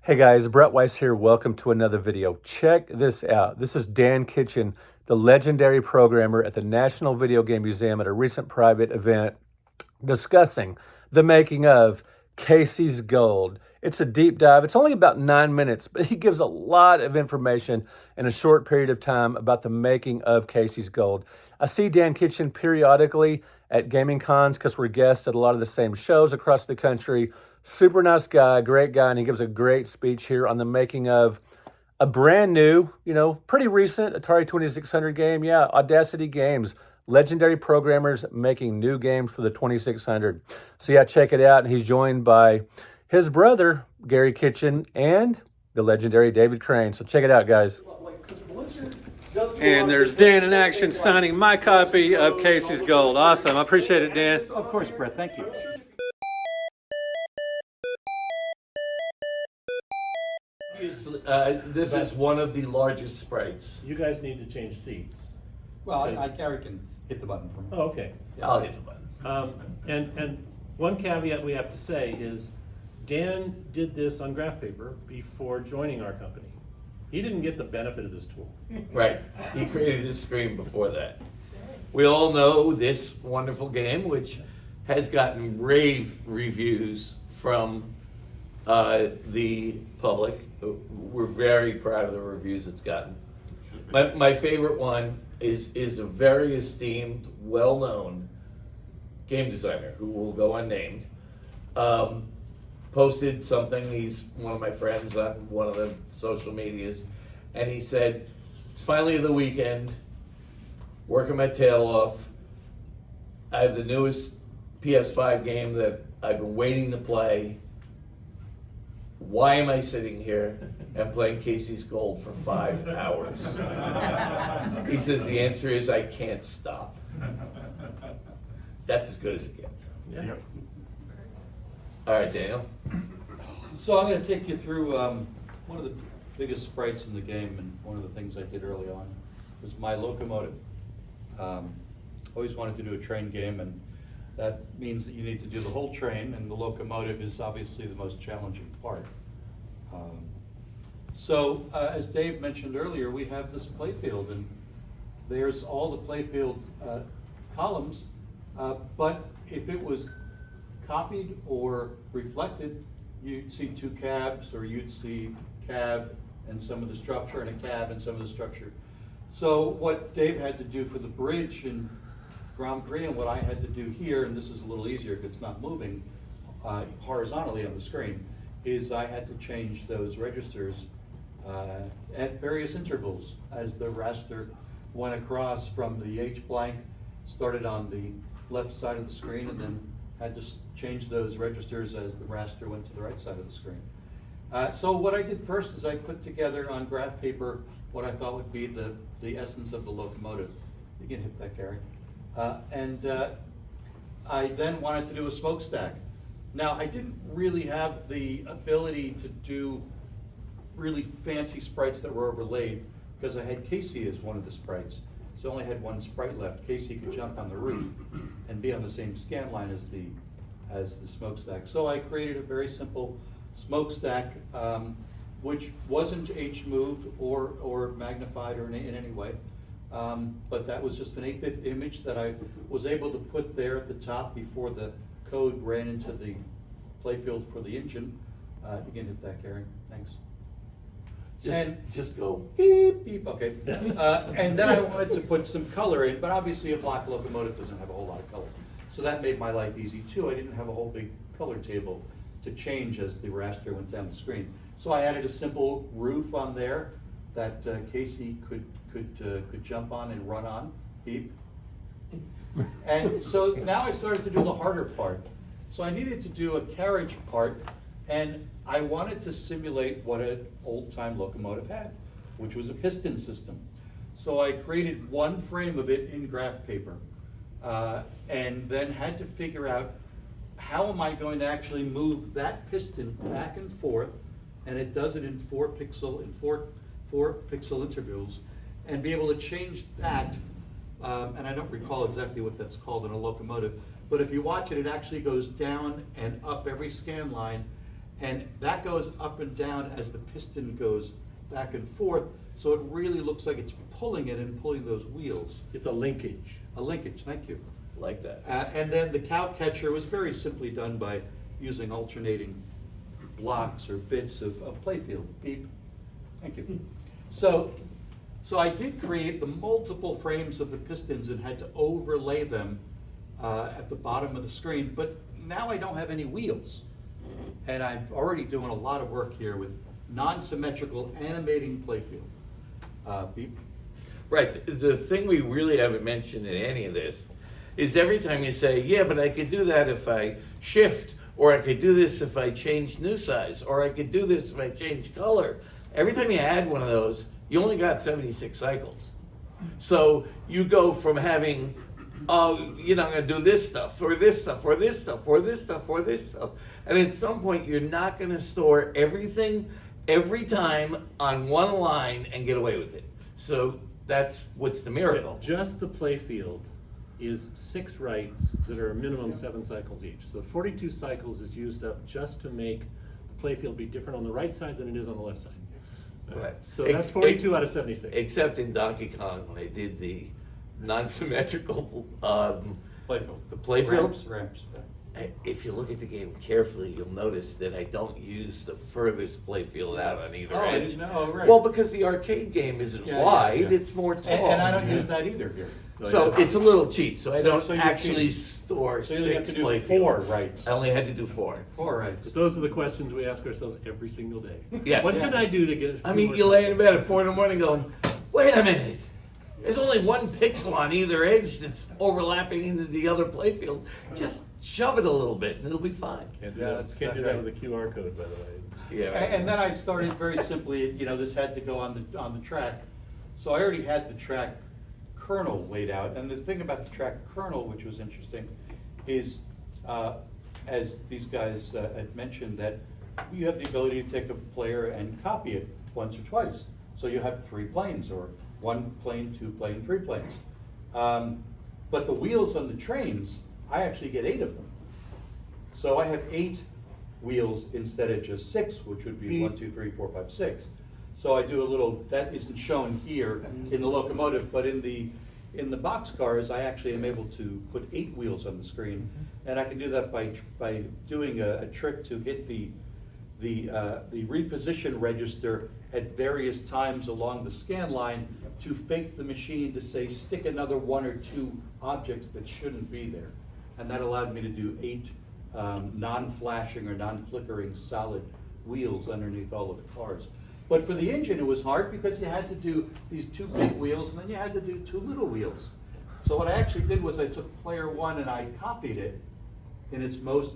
Hey guys, Brett Weiss here. Welcome to another video. Check this out. This is Dan Kitchen, the legendary programmer at the National Videogame Museum at a recent private event discussing the making of Casey's Gold. It's a deep dive. It's only about 9 minutes, but he gives a lot of information in a short period of time about the making of Casey's Gold. I see Dan Kitchen periodically at gaming cons because we're guests at a lot of the same shows across the country. Super nice guy, great guy, and he gives a great speech here on the making of a brand new, pretty recent Atari 2600 game. Yeah, Audacity Games, legendary programmers making new games for the 2600. So yeah, check it out. And he's joined by his brother, Gary Kitchen, and the legendary David Crane. So check it out, guys. And there's Dan in action signing my copy of Casey's Gold. Awesome. I appreciate it, Dan. Of course, Brett. Thank you. This is one of the largest sprites. You guys need to change seats. Well, Gary can hit the button for me. Oh, okay. I'll hit the button. And one caveat we have to say is Dan did this on graph paper before joining our company. He didn't get the benefit of this tool. Right. He created this screen before that. We all know this wonderful game, which has gotten rave reviews from the public. We're very proud of the reviews it's gotten. My favorite one is a very esteemed, well-known game designer who will go unnamed. Posted something, he's one of my friends on one of the social medias, and he said, it's finally the weekend, working my tail off. I have the newest PS5 game that I've been waiting to play. Why am I sitting here and playing Casey's Gold for 5 hours? He says the answer is I can't stop. That's as good as it gets. Yeah. All right, Daniel. So I'm going to take you through one of the biggest sprites in the game, and one of the things I did early on was my locomotive. Always wanted to do a train game, and that means that you need to do the whole train, and the locomotive is obviously the most challenging part. As Dave mentioned earlier, we have this playfield, and there's all the playfield columns, but if it was copied or reflected, you'd see two cabs, or you'd see cab and some of the structure, and a cab and some of the structure. So what Dave had to do for the bridge in Grand Prix, and what I had to do here, and this is a little easier because it's not moving horizontally on the screen, is I had to change those registers at various intervals as the raster went across from the H blank, started on the left side of the screen, and then had to change those registers as the raster went to the right side of the screen. So what I did first is I put together on graph paper what I thought would be the essence of the locomotive. You can hit that, Gary. I then wanted to do a smokestack. Now, I didn't really have the ability to do really fancy sprites that were overlaid because I had Casey as one of the sprites. So I only had one sprite left. Casey could jump on the roof and be on the same scan line as the smokestack. So I created a very simple smokestack, which wasn't H-moved or magnified or in any way. But that was just an 8-bit image that I was able to put there at the top before the code ran into the playfield for the engine. You can hit that, Gary. Thanks. Just go. Beep, beep, okay. And then I wanted to put some color in, but obviously a black locomotive doesn't have a whole lot of color. So that made my life easy too. I didn't have a whole big color table to change as the raster went down the screen. So I added a simple roof on there that Casey could jump on and run on. Beep. And so now I started to do the harder part. So I needed to do a carriage part, and I wanted to simulate what an old-time locomotive had, which was a piston system. So I created one frame of it in graph paper, and then had to figure out how am I going to actually move that piston back and forth, and it does it in four pixel intervals, and be able to change that. And I don't recall exactly what that's called in a locomotive, but if you watch it, it actually goes down and up every scan line, And that goes up and down as the piston goes back and forth, so it really looks like it's pulling it and pulling those wheels. It's a linkage. A linkage, thank you. Like that. And then the cow catcher was very simply done by using alternating blocks or bits of playfield. Beep. Thank you. So I did create the multiple frames of the pistons and had to overlay them at the bottom of the screen, but now I don't have any wheels. And I'm already doing a lot of work here with non-symmetrical animating playfield. Beep. Right, the thing we really haven't mentioned in any of this is every time you say, yeah, but I could do that if I shift, or I could do this if I change new size, or I could do this if I change color. Every time you add one of those, you only got 76 cycles. So you go from having, I'm gonna do this stuff, or this stuff, or this stuff, or this stuff, or this stuff. And at some point, you're not gonna store everything every time on one line and get away with it. So that's what's the miracle. Just the playfield is 6 writes that are a minimum 7 cycles each. So 42 cycles is used up just to make the playfield be different on the right side than it is on the left side. Right. So that's 42 out of 76. Except in Donkey Kong, when they did the non-symmetrical, Playfield. the playfield. Ramps. If you look at the game carefully, you'll notice that I don't use the furthest playfield out on either Oh, I edge. didn't know, oh, right. Well, because the arcade game isn't Yeah, wide, yeah. it's more tall. And I don't use that either here. So it's a little cheat, so I don't so you actually cheat. store So you only have 6 to do playfields. 4 rights. I only had to do 4. 4 rights. But those are the questions we ask ourselves every single day. Yes. What can I do to get? I mean, you lay in bed at 4 in the morning going, wait a minute, there's only 1 pixel on either edge that's overlapping into the other playfield. Just shove it a little bit and it'll be fine. Can't do Yeah, that, that's can't do exactly that with a QR code, by the way. Yeah. And then I started very simply, this had to go on the track. So I already had the track kernel laid out. And the thing about the track kernel, which was interesting, is as these guys had mentioned, that you have the ability to take a player and copy it once or twice. So you have 3 planes, or 1 plane, 2 plane, 3 planes. But the wheels on the trains, I actually get 8 of them. So I have 8 wheels instead of just 6, which would be 1, 2, 3, 4, 5, 6. So I do a little, that isn't shown here in the locomotive, but in the boxcars, I actually am able to put 8 wheels on the screen. And I can do that by doing a trick to hit the reposition register at various times along the scan line to fake the machine to say, stick another 1 or 2 objects that shouldn't be there. And that allowed me to do 8 non-flashing or non-flickering solid wheels underneath all of the cars. But for the engine, it was hard because you had to do these 2 big wheels and then you had to do 2 little wheels. So what I actually did was I took player 1 and I copied it in its most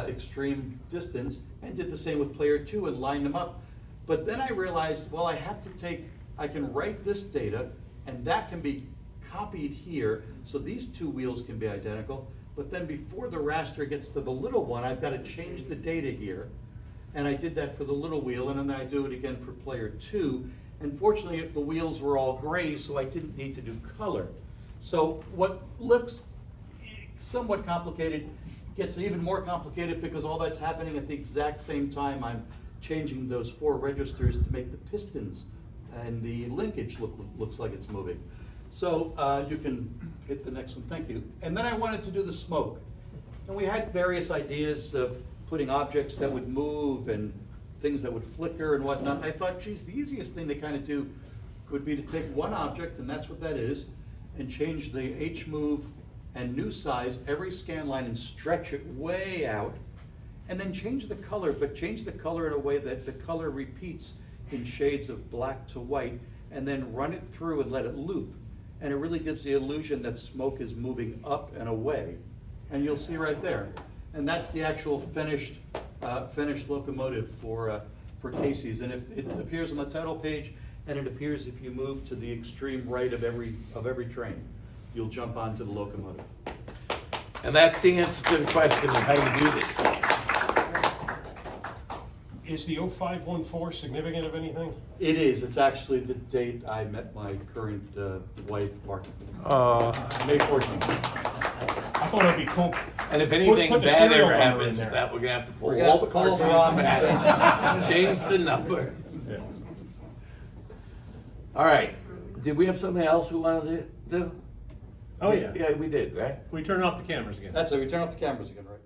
extreme distance and did the same with player 2 and lined them up. But then I realized, well, I can write this data and that can be copied here, so these 2 wheels can be identical. But then before the raster gets to the little one, I've got to change the data here. And I did that for the little wheel, and then I do it again for player 2. And fortunately, the wheels were all gray, so I didn't need to do color. So what looks somewhat complicated gets even more complicated because all that's happening at the exact same time I'm changing those 4 registers to make the pistons and the linkage looks like it's moving. So you can hit the next one, thank you. And then I wanted to do the smoke. And we had various ideas of putting objects that would move and things that would flicker and whatnot. I thought, geez, the easiest thing to kind of do would be to take one object, and that's what that is, and change the H move and new size every scan line and stretch it way out, and then change the color, but change the color in a way that the color repeats in shades of black to white, and then run it through and let it loop. And it really gives the illusion that smoke is moving up and away. And you'll see right there. And that's the actual finished locomotive for Casey's. And it appears on the title page, and it appears if you move to the extreme right of every train. You'll jump onto the locomotive. And that's the answer to the question of how you do this. Is the 0514 significant of anything? It is. It's actually the date I met my current wife, Mark. May 14th. I thought it'd be cool. And if anything put the bad serial ever number in happens, there. that we're gonna have to pull We're gonna all have the to pull the cartridges ROM back, change the number. Yeah. All right, did we have something else we wanted to do? Oh, yeah. Yeah, we did, right? We turn off the cameras again. That's it, we turn off the cameras again, right?